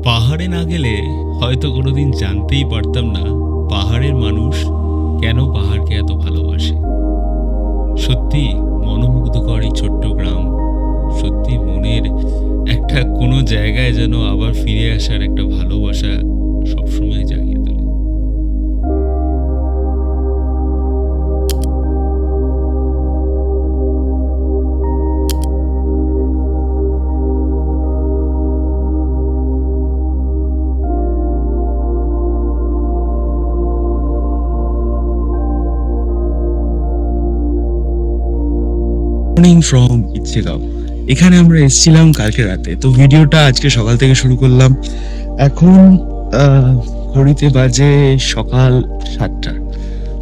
পাহাড়ে না গেলে হয়তো কোনোদিন জানতেই পারতাম না পাহাড়ের মানুষ কেন পাহাড়কে এত ভালোবাসে। সত্যি মনোমুগ্ধকর এই ছোট্ট গ্রাম, সত্যি মনের একটা কোনো জায়গায় যেন আবার ফিরে আসার একটা ভালোবাসা সবসময় জাগিয়ে তোলে। Morning from Ichhegaon. এখানে আমরা এসেছিলাম কালকে রাতে, তো ভিডিওটা আজকে সকাল থেকে শুরু করলাম। এখন ঘড়িতে বাজে সকাল 7টা।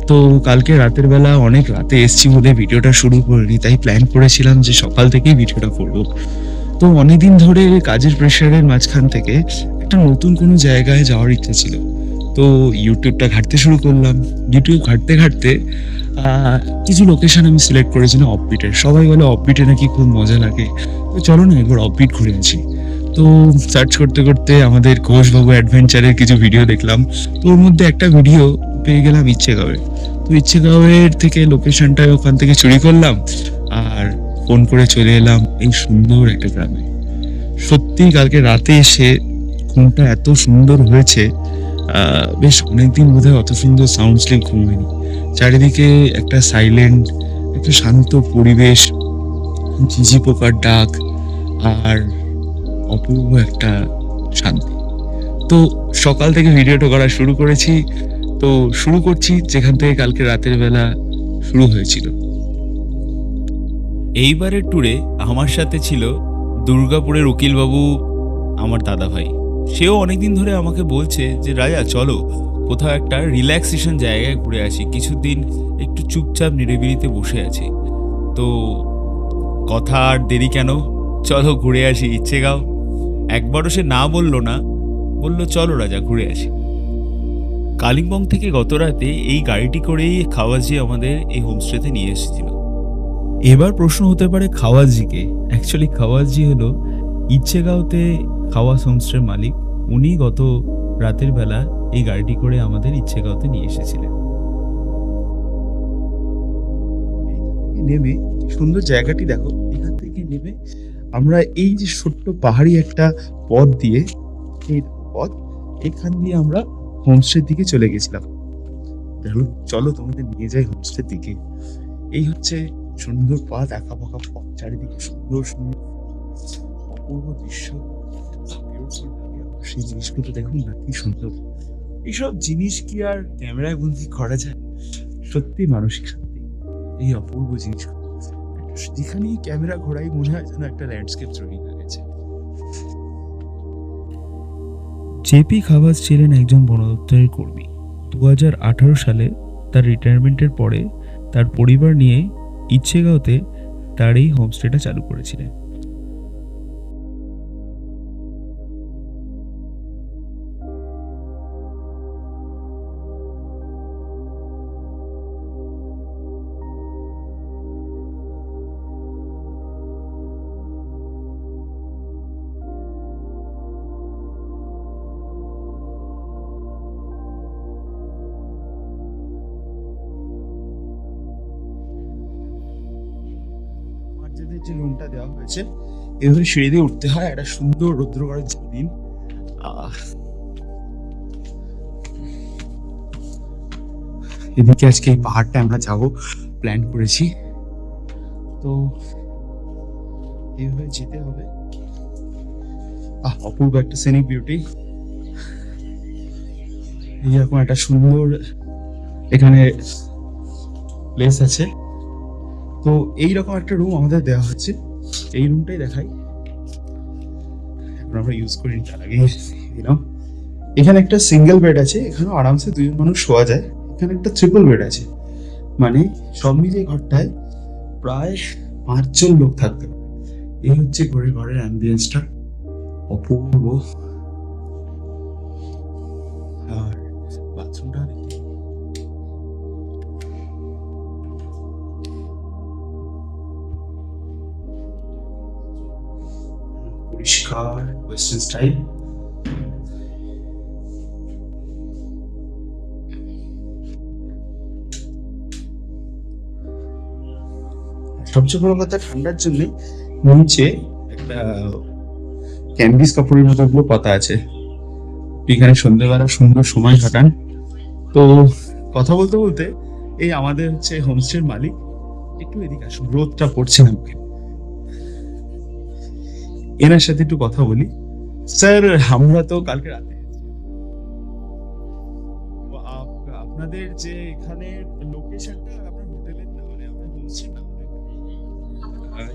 তো কালকে রাতের বেলা অনেক রাতে এসছি বলে ভিডিওটা শুরু করিনি, তাই প্ল্যান করেছিলাম যে সকাল থেকেই ভিডিওটা করবো। তো অনেকদিন ধরে কাজের প্রেশারের মাঝখান থেকে একটা নতুন কোনো জায়গায় যাওয়ার ইচ্ছা ছিল। তো ইউটিউবটা ঘাঁটতে শুরু করলাম। ইউটিউব ঘাঁটতে ঘাঁটতে কিছু লোকেশন আমি সিলেক্ট করেছিলাম অফবিটের। সবাই বলে অফবিটে নাকি খুব মজা লাগে, তো চলো না একবার অফবিট ঘুরে আসি। তো সার্চ করতে করতে আমাদের ঘোষবাবু অ্যাডভেঞ্চারের কিছু ভিডিও দেখলাম। তো ওর মধ্যে একটা ভিডিও পেয়ে গেলাম ইচ্ছেগাঁওয়ের। তো ইচ্ছেগাঁওয়ের থেকে লোকেশনটা ওখান থেকে চুরি করলাম আর ফোন করে চলে এলাম এই সুন্দর একটা গ্রামে। সত্যি কালকে রাতে এসে ঘুমটা এত সুন্দর হয়েছে, বেশ অনেকদিন বোধহয় অত সুন্দর সাউন্ড স্লিপ ঘুম হয়নি। চারিদিকে একটা সাইলেন্ট, একটা শান্ত পরিবেশ, ঝিঝি পোকার ডাক আর অপূর্ব একটা শান্তি। তো সকাল থেকে ভিডিওটা করা শুরু করেছি। তো শুরু করছি যেখান থেকে কালকে রাতের বেলা শুরু হয়েছিল। এইবারের ট্যুরে আমার সাথে ছিল দুর্গাপুরের উকিলবাবু, আমার দাদা ভাই। সেও অনেকদিন ধরে আমাকে বলছে যে রাজা চলো কোথাও একটা রিল্যাক্সেশন জায়গায় ঘুরে আসি, কিছুদিন একটু চুপচাপ নিরিবিলিতে বসে আছি। তো কথা আর দেরি কেন, চলো ঘুরে আসি ইচ্ছেগাঁও। একবারও সে না বললো না, বললো চলো রাজা ঘুরে আসি। কালিম্পং থেকে গত রাতে এই গাড়িটি করেই খাওয়াজি আমাদের এই হোমস্টেতে নিয়ে এসেছিল। এবার প্রশ্ন হতে পারে খাওয়াজিকে। অ্যাকচুয়ালি খাওয়াজি হলো ইচ্ছেগাঁওতে খাওয়াজ হোমস্টের মালিক। উনি গত রাতের বেলা এই গাড়িটি করে আমাদের ইচ্ছেগাঁওতে নিয়ে এসেছিলেন। নেমে সুন্দর জায়গাটি দেখো, এখান থেকে নেমে আমরা এই যে ছোট্ট পাহাড়ি একটা পথ দিয়ে, এই পথ এখান দিয়ে আমরা হোমস্টের দিকে চলে গেছিলাম। দেখো চলো তোমাদের নিয়ে যাই হোমস্টের দিকে। এই হচ্ছে সুন্দর পথ, একা ফাঁকা পথ, চারিদিকে সুন্দর সুন্দর অপূর্ব দৃশ্য। সেই জিনিসগুলো দেখুন না কি সুন্দর। এইসব জিনিস কি আর ক্যামেরায় বন্দি করা যায়? সত্যি মানসিক শান্তি এই অপূর্ব জিনিসগুলো। যেখানেই ক্যামেরা ঘোরাই মনে হয় যেন একটা ল্যান্ডস্কেপ তৈরি হয়ে গেছে। জেপি খাওয়াজ ছিলেন একজন বন দপ্তরের কর্মী। 2018 সালে তার রিটায়ারমেন্টের পরে তার পরিবার নিয়ে ইচ্ছেগাঁওতে তার এই হোমস্টেটা চালু করেছিলেন। মার্জেদের যে রুমটা দেওয়া হয়েছে, এভাবে সিঁড়ি দিয়ে উঠতে হয়। একটা সুন্দর রৌদ্রকরের দিন। এদিকে আজকে এই পাহাড়টা আমরা যাবো প্ল্যান করেছি। তো এইভাবে যেতে হবে। অপূর্ব একটা সিনিক বিউটি। এইরকম একটা সুন্দর এখানে প্লেস আছে। তো এইরকম একটা রুম আমাদের দেওয়া হচ্ছে। এই রুমটাই দেখাই, এখন আমরা ইউজ করিনি, তার আগে দিলাম। এখানে একটা সিঙ্গেল বেড আছে, এখানেও আরামসে দুজন মানুষ শোয়া যায়। এখানে একটা ট্রিপল বেড আছে, মানে সব মিলিয়ে ঘরটায় প্রায় 5 জন লোক থাকতে পারে। এই হচ্ছে ঘরের অ্যাম্বিয়েন্সটা, অপূর্ব। আর বাথরুমটা পরিষ্কার ওয়েস্টার্ন স্টাইল। সবচেয়ে বড় কথা ঠান্ডার জন্য নিচে একটা ক্যানভিস কাপড়ের মতো গুলো পাতা আছে। এখানে সন্ধ্যেবেলা সুন্দর সময় কাটান। তো কথা বলতে বলতে এই আমাদের হচ্ছে হোমস্টের মালিক, একটু এদিকে আসুন, রোদটা পড়ছে না মুখে, এনার সাথে একটু কথা বলি। স্যার আমরা তো কালকে রাতে আপনাদের যে এখানে লোকেশনটা আপনার হোটেলের না, মানে আপনার হোমস্টের নাম?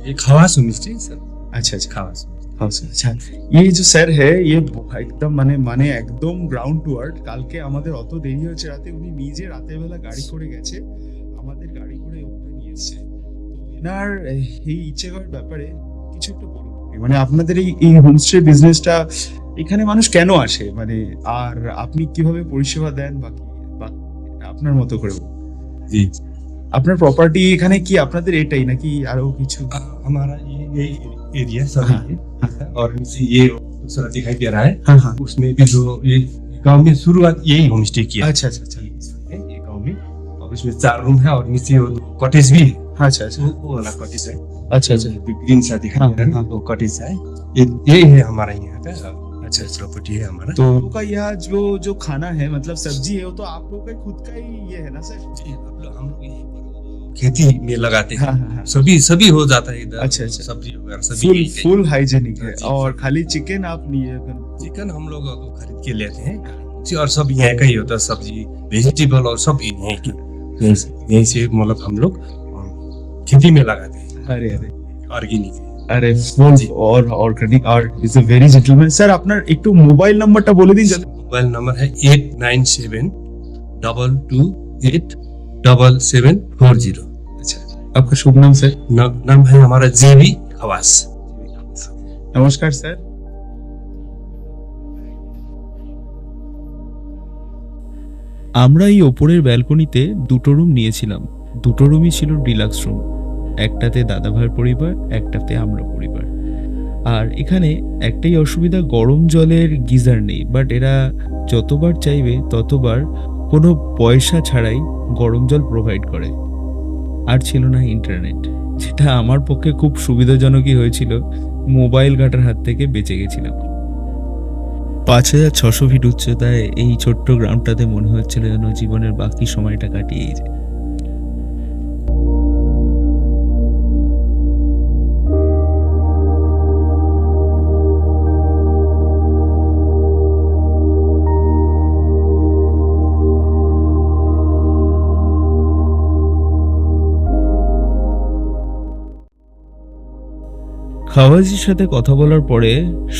ये खवास होमस्टे सर। अच्छा अच्छा, खवास আচ্ছা। ये जो স্যার है ये একদম মানে একদম গ্রাউন্ড টু আর্থ। কালকে আমাদের অত দেরি হয়েছে রাতে, উনি নিজে রাতের বেলা গাড়ি করে গেছে, আমাদের গাড়ি করে উপরে নিয়ে এসেছে। তো এনার এই ইচ্ছেঘর ব্যাপারে কিছু একটা বলুন। মানে আপনাদের এই হোমস্টে বিজনেসটা এখানে মানুষ কেন আসে, মানে আর আপনি কিভাবে পরিষেবা দেন, বা আপনার মতো করে বলুন। जी। আপনার প্রপার্টি এখানে কি আপনাদের এটাই নাকি আরো কিছু? हमारा ये एरिया सब हाँ, ये है, और ये दूसरा दिखाई दे रहा है, हाँ हाँ, उसमें भी जो ये गांव में शुरुआत यही होमस्टे किया अच्छा अच्छा अच्छा है ये गांव में। और उसमें 4 रूम है और नीचे कॉटेज भी है, अच्छा अच्छा वो वाला कॉटेज है। अच्छा अच्छा ग्रीन सा दिखाई हाँ, दे रहा है ना, हाँ। वो कॉटेज है। ये है हमारा यहाँ का अच्छा प्रॉपर्टी है हमारा। तो का यह जो खाना है, मतलब सब्जी है, वो तो आप लोग का खुद का ही ये है ना सर? जी, हम लोग यहीं पर खेती में लगाते हैं। हाँ हाँ हाँ, सभी हो जाता है इधर। अच्छा, अच्छा। सब्जी वगैरह सभी फुल यहीं पे। फुल हाइजेनिक है। जी, और सब। खाली चिकन आप नहीं है? चिकन हम लोग खरीद के लेते हैं जी, और सब यहाँ का ही होता है, सब्जी वेजिटेबल और सब यहीं की, यहीं से मतलब हम लोग खेती में लगाते हैं अरे अरे ऑर्गेनिक। अरे फुल और ऑर्गेनिक और is a very gentleman. Sir আপনার একটু মোবাইল নাম্বারটা বলে দিন যাতে। मोबाइल नंबर है 8972277740। अच्छा, आपका शुभ नाम सर? नाम है हमारा जेबी खवास। নমস্কার স্যার। আমরা এই ওপরের ব্যালকনিতে দুটো রুম নিয়েছিলাম। দুটো রুমই ছিল ডিলাক্স রুম। একটাতে দাদাভাইয়ের পরিবার, একটাতে আমরা পরিবার। আর এখানে একটাই অসুবিধা, গরম জলের গিজার নেই, বাট এরা যতবার চাইবে ততবার কোনো পয়সা ছাড়াই গরম জল প্রোভাইড করে। আর ছিল না ইন্টারনেট, যেটা আমার পক্ষে খুব সুবিধাজনকই হয়েছিল, মোবাইল ঘাটার হাত থেকে বেঁচে গেছিলাম। 5600 ফিট উচ্চতায় এই ছোট্ট গ্রামটাতে মনে হচ্ছিল যেন জীবনের বাকি সময়টা কাটিয়েই যায়। খাওয়াজির সাথে কথা বলার পরে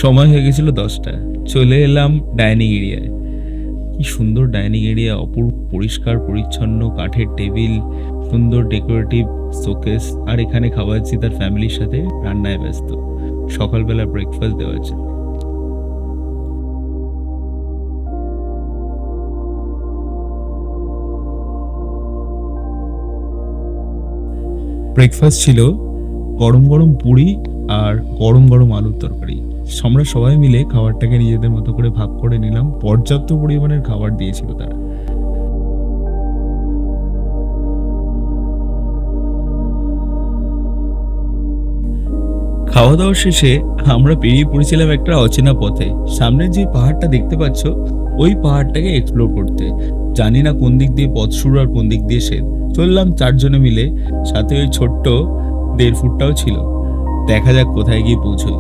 সময় হয়ে গেছিল 10টা। চলে এলাম ডাইনিং এরিয়ায়। কি সুন্দর ডাইনিং এরিয়া, অপূর্ব পরিষ্কার পরিচ্ছন্ন, কাঠের টেবিল, সুন্দর ডেকোরেটিভ শোকেস। আর এখানে খাওয়াজি তার ফ্যামিলির সাথে রান্নায় ব্যস্ত, সকালবেলা ব্রেকফাস্ট দেওয়ার জন্য। ব্রেকফাস্ট ছিল গরম গরম পুরি আর গরম গরম আলুর তরকারি। আমরা সবাই মিলে খাবারটাকে নিজেদের মতো করে ভাগ করে নিলাম। পর্যাপ্ত পরিমাণের খাবার দিয়েছিল তারা। খাওয়া দাওয়া শেষে আমরা বেরিয়ে পড়েছিলাম একটা অচেনা পথে। সামনে যে পাহাড়টা দেখতে পাচ্ছ, ওই পাহাড়টাকে এক্সপ্লোর করতে। জানি না কোন দিক দিয়ে পথ শুরু আর কোন দিক দিয়ে শেষ। চললাম 4 জনে মিলে, সাথে ওই ছোট্ট 1.5 ফুটটাও ছিল। দেখা যাক কোথায় গিয়ে পৌঁছই।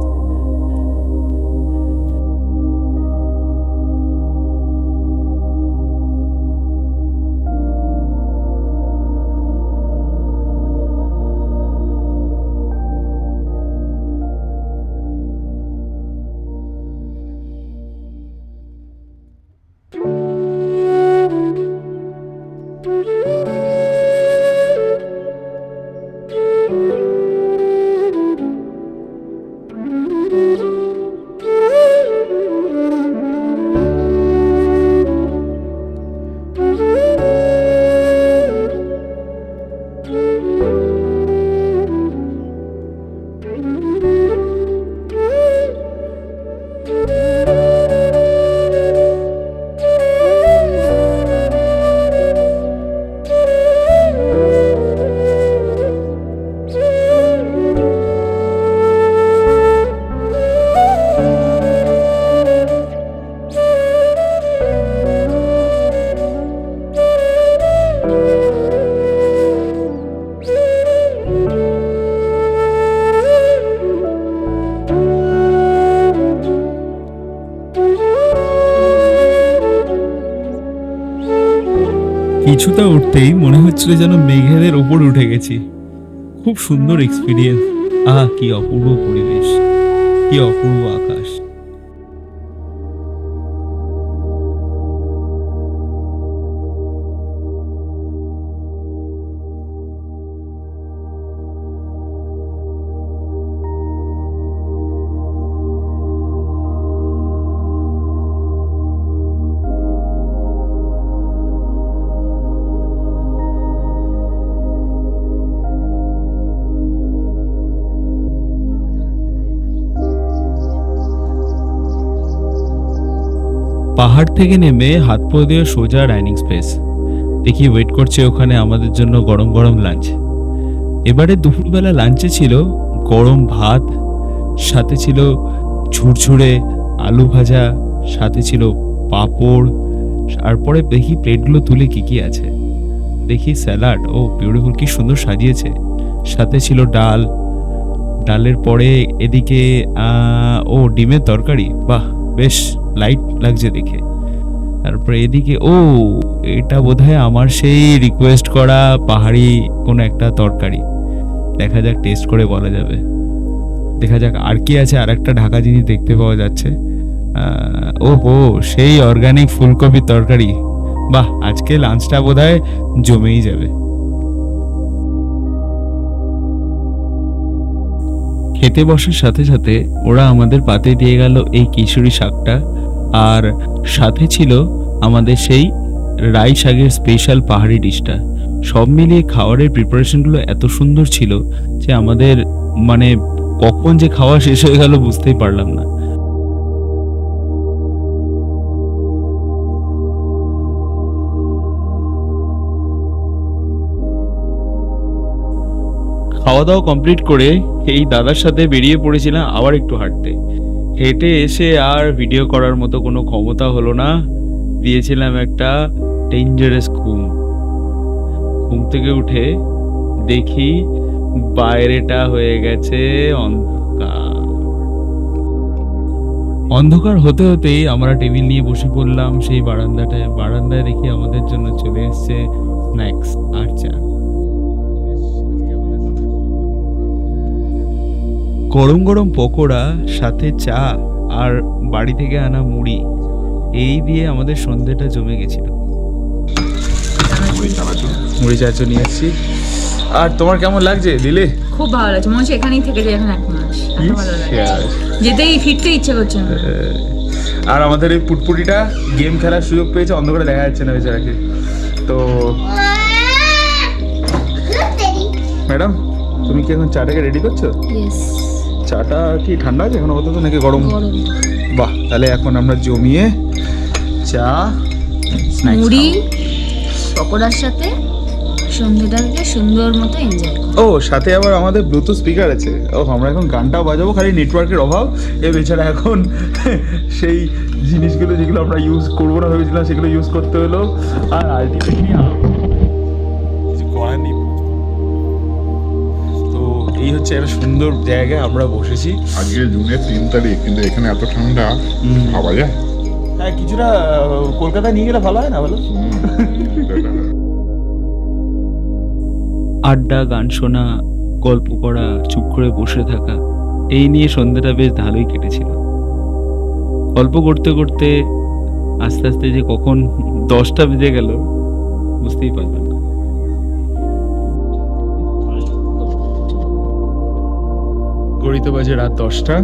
কিছুটা উঠতেই মনে হচ্ছিল যেন মেঘেদের ওপর উঠে গেছি। খুব সুন্দর এক্সপিরিয়েন্স। কি অপূর্ব পরিবেশ, কি অপূর্ব আকাশ। পাহাড় থেকে নেমে হাত পা দিয়ে সোজা ডাইনিং স্পেস দেখি ওয়েট করছে ওখানে আমাদের জন্য গরম গরম লাঞ্চ। এবারে দুপুরবেলা লাঞ্চে ছিল গরম ভাত, সাথে ছিল ঝুরঝুরে আলু ভাজা, সাথে ছিল পাঁপড়। তারপরে দেখি প্লেটগুলো তুলে কি কি আছে, দেখি স্যালাড, ও বিউটিফুল, কি সুন্দর সাজিয়েছে। সাথে ছিল ডাল, ডালের পরে এদিকে ডিমের তরকারি, বাহ বেশ লাইট লাগছে দেখে। তারপরে এদিকে এটা বোধহয় আমার সেই রিকোয়েস্ট করা পাহাড়ি কোনো একটা তরকারি। দেখা যাক, টেস্ট করে বলা যাবে। দেখা যাক আর কি আছে। আর একটা ঢাকা জিনিস দেখতে পাওয়া যাচ্ছে, সেই অর্গানিক ফুলকপির তরকারি। বাহ, আজকে লাঞ্চটা বোধহয় জমেই যাবে। খেতে বসার সাথে সাথে ওরা আমাদের পাতে দিয়ে গেল এই কিশোরী শাকটা, আর সাথে ছিল আমাদের সেই রাই শাকের স্পেশাল পাহাড়ি ডিশটা। সব মিলিয়ে খাবারের প্রিপারেশনগুলো এত সুন্দর ছিল যে আমাদের মানে কখন যে খাওয়া শেষ হয়ে গেল বুঝতেই পারলাম না। খাওয়া দাওয়া কমপ্লিট করে এই দাদার সাথে বেরিয়ে পড়েছিলাম আবার একটু হাঁটতে। হেঁটে এসে আর ভিডিও করার মতো কোনো ক্ষমতা হলো না, দিয়েছিলাম একটা ডেঞ্জারাস ঘুম থেকে উঠে দেখি বাইরেটা হয়ে গেছে অন্ধকার হতে হতেই আমরা টেবিল নিয়ে বসে পড়লাম সেই বারান্দায় দেখি আমাদের জন্য চলে এসছে স্ন্যাক্স আর চা। গরম গরম পকোড়া, সাথে চা আর বাড়ি থেকে আনা মুড়ি, এই দিয়ে আমাদের সন্ধ্যেটা জমে গেছিল। মুড়ি চাচু নিয়ে এসেছি। আর তোমার কেমন লাগছে দিলে? খুব ভালো লাগছে, মনে হচ্ছে এখানেই থেকে যাই এখন 1 মাস। এত ভালো লাগছে, যেতেই ফিরতে ইচ্ছে করছে না। আর আমাদের এই পুটপুটিটা গেম খেলার সুযোগ পেয়েছে, অন্ধকারে দেখা যাচ্ছে না বেচারাকে। তো ম্যাডাম, তুমি কি এখন চাটাকে রেডি করছো? চাটা কি ঠান্ডা আছে এখন আপাতত নাকি গরম? বাহ, তাহলে এখন আমরা জমিয়ে চা মুড়ি পকোড়ার সাথে সন্ধ্যাটাকে সুন্দর মতো এনজয় করব। সাথে আবার আমাদের ব্লুটুথ স্পিকার আছে। আমরা এখন গানটাও বাজাবো, খালি নেটওয়ার্কের অভাব। বেচারা এখন সেই জিনিসগুলো যেগুলো আমরা ইউজ করবো না ভেবেছিলাম সেগুলো ইউজ করতে হলো। আর আলটিমেটলি কিছু করার নেই। তো এই হচ্ছে একটা সুন্দর জায়গায় আমরা বসেছি। আজকে জুনের 3 তারিখ, কিন্তু এখানে এত ঠান্ডা ভাবা যায়? হ্যাঁ, কিছুটা কলকাতায় নিয়ে গেলে ভালো হয় না বলো? আড্ডা, গান শোনা, গল্প করা, চুপ করে বসে থাকা, এই নিয়ে সন্ধ্যাটা বেশ ভালোই কেটেছিল। গল্প করতে করতে আস্তে আস্তে যে কখন 10টা বেজে গেল বুঝতেই পারলাম না। ঘড়িতে বাজে রাত 10টা।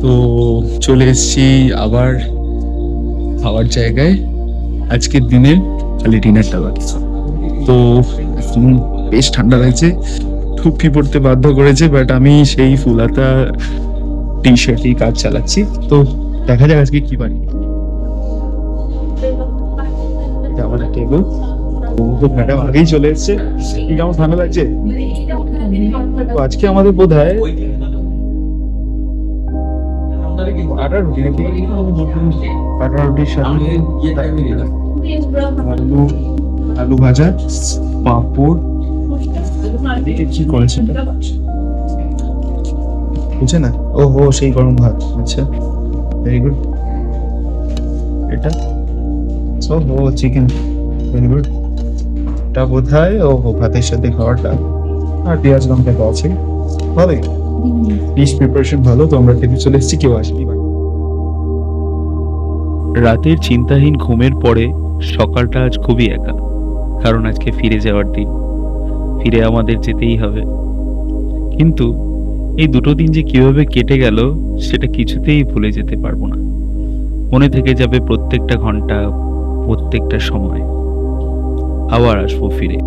তো চলে এসেছি আবার খাওয়ার জায়গায়। আজকের দিনের খালি ডিনারটা বাকি। তো বেশ ঠান্ডা লাগছে, টুপি পরতে বাধ্য করেছে, বাট আমি সেই ফুলাতা টি শার্টেই কাজ চালাচ্ছি। তো দেখা যাক আজকে কি পারি। আমাদের টেবিল, ম্যাডাম আগেই চলে এসছে। কি কেমন ঠান্ডা লাগছে? তো আজকে আমাদের বোধ হয় আটা রুটি নাকি আটা রুটির সাথে আলু ভাজা, পাঁপড়, কি করেছে বুঝছে না? সেই গরম ভাত। আচ্ছা, ভেরি গুড। এটা চিকেন, ভেরি গুড। এটা বোধহয় ও ভাতের সাথে খাওয়াটা, আর পেঁয়াজ লঙ্কা তো আছে, ভালোই ডিশ প্রিপারেশন ভালো। তো আমরা খেতে চলে এসেছি, কেউ আসেনি। রাতের চিন্তাহীন ঘুমের পরে সকালটা আজ খুবই একা, কারণ আজকে ফিরে যাওয়ার দিন, ফিরে আমাদের যেতেই হবে। কিন্তু এই দুটো দিন যে কিভাবে কেটে গেল সেটা কিছুতেই ভুলে যেতে পারবো না। মনে থেকে যাবে প্রত্যেকটা ঘন্টা, প্রত্যেকটা সময়। আবার আসবো ফিরে।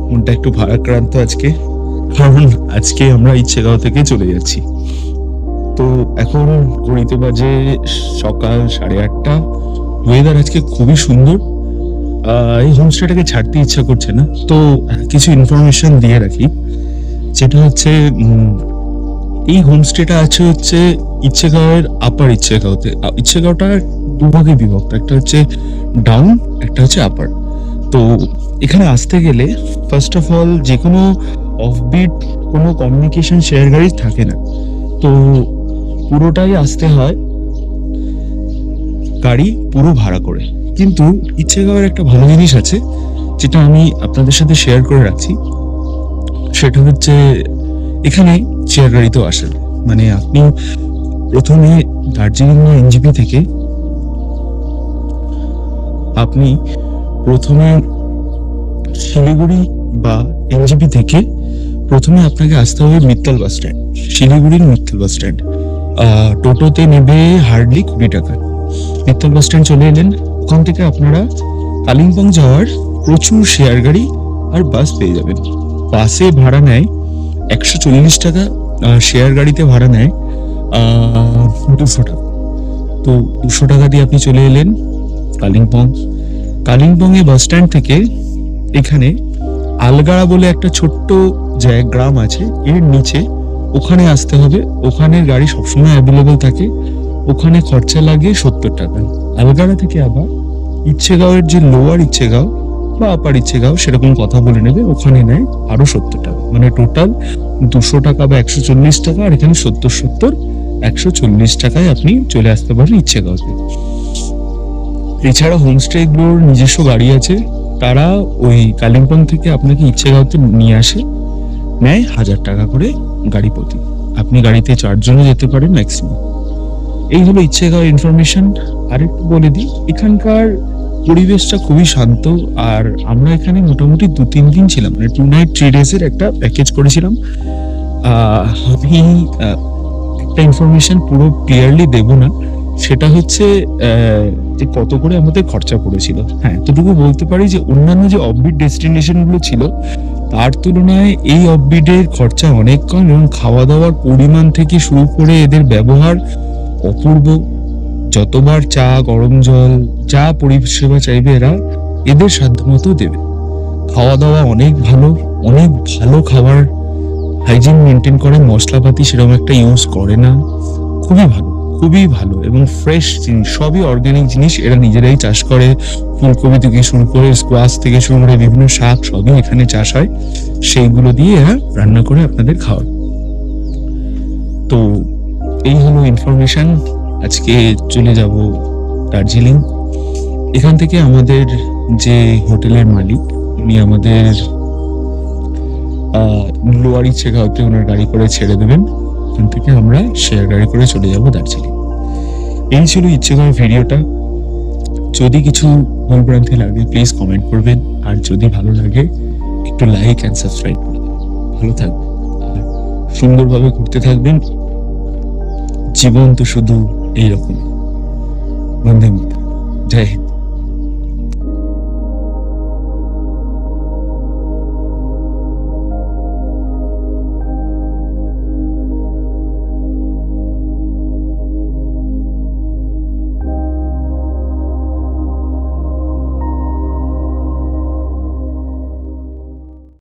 মনটা একটু ভারাক্রান্ত আজকে, কারণ আজকে আমরা ইচ্ছেগাঁও থেকে চলে যাচ্ছি। তো এখন ঘড়িতে বাজে সকাল 8:30। ওয়েদার আজকে খুবই সুন্দর। এই হোমস্টেটাকে ছাড়তে ইচ্ছা করছে না, তো কিছু ইনফরমেশন দিয়ে রাখি। যেটা হচ্ছে এই হোমস্টেটা আছে হচ্ছে ইচ্ছেগাঁওয়ের আপার ইচ্ছেগাঁওতে। ইচ্ছেগাঁওটা দুভাগে বিভক্ত, একটা হচ্ছে ডাউন, একটা হচ্ছে আপার। তো এখানে আসতে গেলে ফার্স্ট অফ অল যে কোনো অফবিট কোনো কমিউনিকেশন শেয়ার গাড়ি থাকে না, তো পুরোটাই আসতে হয় গাড়ি পুরো ভাড়া করে। কিন্তু ইচ্ছেগাঁওয়ের একটা ভালো জিনিস আছে যেটা আমি আপনাদের সাথে শেয়ার করে রাখছি, সেটা হচ্ছে এখানে শেয়ার গাড়িতেও আসেন। মানে আপনি প্রথমে দার্জিলিং বা এনজিপি থেকে আপনি প্রথমে শিলিগুড়ি বা এনজিপি থেকে প্রথমে আপনাকে আসতে হবে মিত্তল বাস স্ট্যান্ড, শিলিগুড়ির মিত্তল বাস স্ট্যান্ড। টোটোতে নেবে হার্ডলি 20 টাকা। মিত্তল বাস স্ট্যান্ড চলে এলেন, ওখান থেকে আপনারা কালিম্পং যাওয়ার প্রচুর শেয়ার গাড়ি আর বাস পেয়ে যাবেন। বাসে ভাড়া নেয় 140 টাকা, শেয়ার গাড়িতে ভাড়া নেয় 200 টাকা। তো 200 টাকা দিয়ে আপনি চলে এলেন কালিম্পং। কালিম্পংয়ে বাস স্ট্যান্ড থেকে এখানে আলগাড়া বলে একটা ছোট্ট গ্রাম আছে, এর নিচে ওখানে আসতে হবে। ওখানের গাড়ি সবসময় অ্যাভেলেবেল থাকে, ওখানে খরচা লাগে 70 টাকা। আলগাড়া থেকে আবার ইচ্ছেগাঁওয়ের যে লোয়ার ইচ্ছেগাঁও বা আপার ইচ্ছেগাঁও সেরকম কথা বলে নেবে, ওখানে নেয় আরো 70 টাকা। মানে টোটাল 200 টাকা বা 140 টাকা, আর এখানে 70 140 টাকায় আপনি চলে আসতে পারেন ইচ্ছেগাঁওতে। এছাড়া হোমস্টেগুলোর নিজস্ব গাড়ি আছে, তারা ওই কালিম্পং থেকে আপনাকে ইচ্ছেগাঁওতে নিয়ে আসে, নেয় 1000 টাকা করে গাড়ি প্রতি। আপনি গাড়িতে 4 জনও যেতে পারেন ম্যাক্সিমাম। এই হলো ইচ্ছেগাঁও ইনফরমেশন। আর একটু বলে দিই, এখানকার পরিবেশটা খুবই শান্ত। আর আমরা এখানে মোটামুটি 2-3 দিন ছিলাম, মানে 2 নাইট 3 ডেজের একটা প্যাকেজ করেছিলাম। আমি একটা ইনফরমেশন পুরো ক্লিয়ারলি দেব না, সেটা হচ্ছে যে কত করে আমাদের খরচা পড়েছিল। হ্যাঁ, এতটুকু বলতে পারি যে অন্যান্য যে অফবিট ডেস্টিনেশন গুলো ছিল তার তুলনায় এই অফবিটের খরচা অনেক কম, এবং খাওয়া দাওয়ার পরিমাণ থেকে শুরু করে এদের ব্যবহার অপূর্ব। যতবার চা, গরম জল, যা পরিষেবা চাইবে এরা এদের সাধ্যমতো দেবে। খাওয়া দাওয়া অনেক ভালো, অনেক ভালো খাবার, হাইজিন মেনটেন করে, মশলাপাতি সেরকম একটা ইউজ করে না, খুবই ভালো, খুবই ভালো। এবং ফ্রেশ জিনিস, সবই অর্গানিক জিনিস, এরা নিজেরাই চাষ করে। ফুলকপি থেকে শুরু করে স্কোয়াশ থেকে শুরু করে বিভিন্ন শাক সবই এখানে চাষ হয়, সেইগুলো দিয়ে এরা রান্না করে আপনাদের খাওয়ায়। তো এই হলো ইনফরমেশন। আজকে চলে যাব দার্জিলিং। এখান থেকে আমাদের যে হোটেলের মালিক, উনি আমাদের লোয়ার ইচ্ছেগাঁওতে ওনার গাড়ি করে ছেড়ে দেবেন। ওখান থেকে আমরা শেয়ার গাড়ি করে চলে যাব দার্জিলিং। এই ছিল ইচ্ছেগাঁও ভিডিওটা। যদি কিছু ভুলভ্রান্তি লাগে প্লিজ কমেন্ট করবেন, আর যদি ভালো লাগে একটু লাইক অ্যান্ড সাবস্ক্রাইব করে দেবেন। ভালো থাকবেন, সুন্দরভাবে ঘুরতে থাকবেন। জীবন তো শুধু এইরকম। বন্দে মাতরম, জয় হিন্দ।